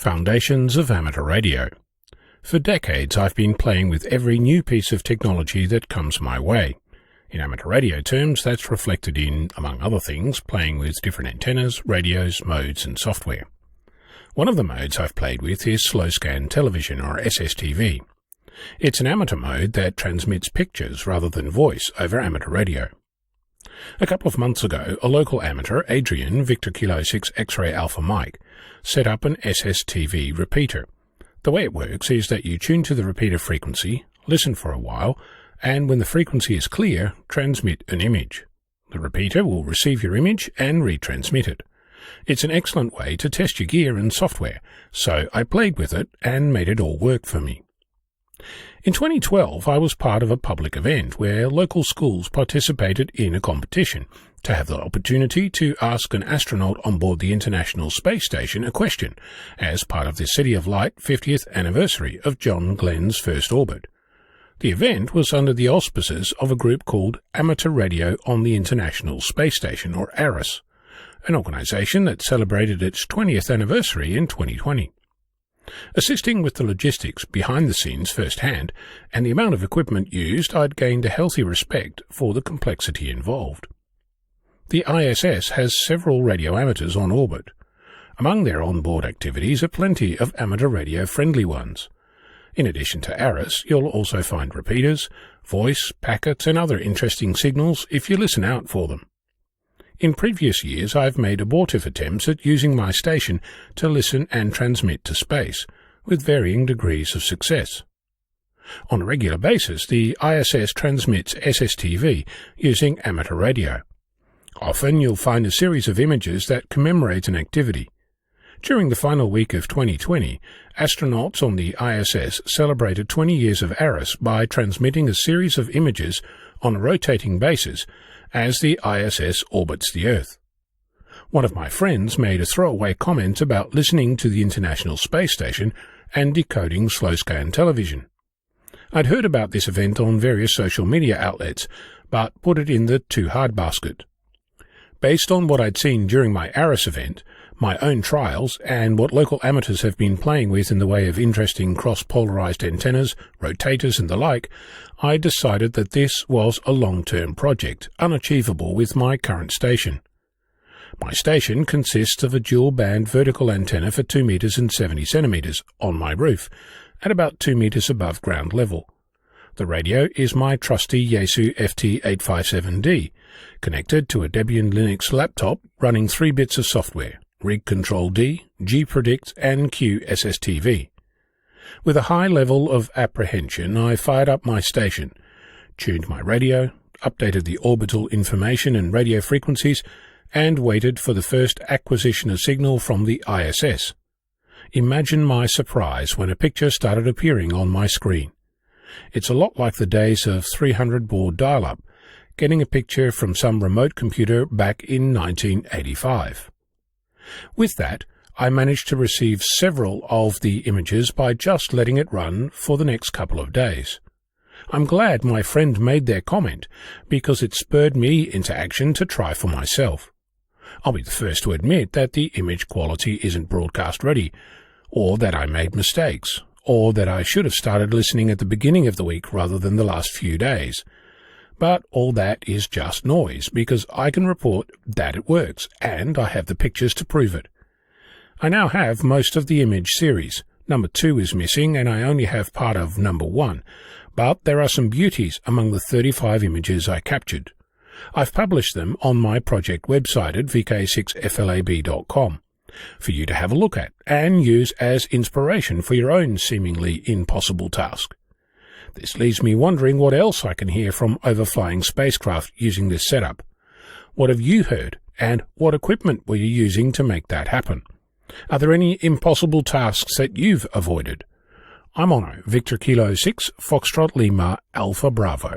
Foundations of Amateur Radio. For decades I've been playing with every new piece of technology that comes my way. In amateur radio terms, that's reflected in, among other things, playing with different antennas, radios, modes and software. One of the modes I've played with is slow scan television, or SSTV. It's an amateur mode that transmits pictures rather than voice over amateur radio. A couple of months ago, a local amateur, Adrian VK6XAM, set up an SSTV repeater. The way it works is that you tune to the repeater frequency, listen for a while, and when the frequency is clear, transmit an image. The repeater will receive your image and retransmit it. It's an excellent way to test your gear and software, so I played with it and made it all work for me. In 2012, I was part of a public event where local schools participated in a competition to have the opportunity to ask an astronaut on board the International Space Station a question as part of the City of Light 50th anniversary of John Glenn's first orbit. The event was under the auspices of a group called Amateur Radio on the International Space Station, or ARIS, an organization that celebrated its 20th anniversary in 2020. Assisting with the logistics behind the scenes firsthand and the amount of equipment used, I'd gained a healthy respect for the complexity involved. The ISS has several radio amateurs on orbit. Among their on-board activities are plenty of amateur radio-friendly ones. In addition to ARIS, you'll also find repeaters, voice, packets and other interesting signals if you listen out for them. In previous years, I've made abortive attempts at using my station to listen and transmit to space, with varying degrees of success. On a regular basis, the ISS transmits SSTV using amateur radio. Often you'll find a series of images that commemorate an activity. During the final week of 2020, astronauts on the ISS celebrated 20 years of ARIS by transmitting a series of images on a rotating basis as the ISS orbits the Earth. One of my friends made a throwaway comment about listening to the International Space Station and decoding slow-scan television. I'd heard about this event on various social media outlets, but put it in the too hard basket. Based on what I'd seen during my ARIS event, my own trials, and what local amateurs have been playing with in the way of interesting cross-polarized antennas, rotators and the like, I decided that this was a long-term project, unachievable with my current station. My station consists of a dual-band vertical antenna for 2 meters and 70 centimeters on my roof, at about 2 meters above ground level. The radio is my trusty Yaesu FT857D, connected to a Debian Linux laptop running 3 bits of software: Rig Control D, G-Predict and QSSTV. With a high level of apprehension, I fired up my station, tuned my radio, updated the orbital information and radio frequencies, and waited for the first acquisition of signal from the ISS. Imagine my surprise when a picture started appearing on my screen. It's a lot like the days of 300 baud dial-up, getting a picture from some remote computer back in 1985. With that, I managed to receive several of the images by just letting it run for the next couple of days. I'm glad my friend made their comment, because it spurred me into action to try for myself. I'll be the first to admit that the image quality isn't broadcast ready, or that I made mistakes, or that I should have started listening at the beginning of the week rather than the last few days. But all that is just noise, because I can report that it works, and I have the pictures to prove it. I now have most of the image series. Number 2 is missing, and I only have part of number 1, but there are some beauties among the 35 images I captured. I've published them on my project website at vk6flab.com for you to have a look at and use as inspiration for your own seemingly impossible task. This leaves me wondering what else I can hear from overflying spacecraft using this setup. What have you heard, and what equipment were you using to make that happen? Are there any impossible tasks that you've avoided? I'm Ono, Victor Kilo 6, Foxtrot Lima, Alpha Bravo.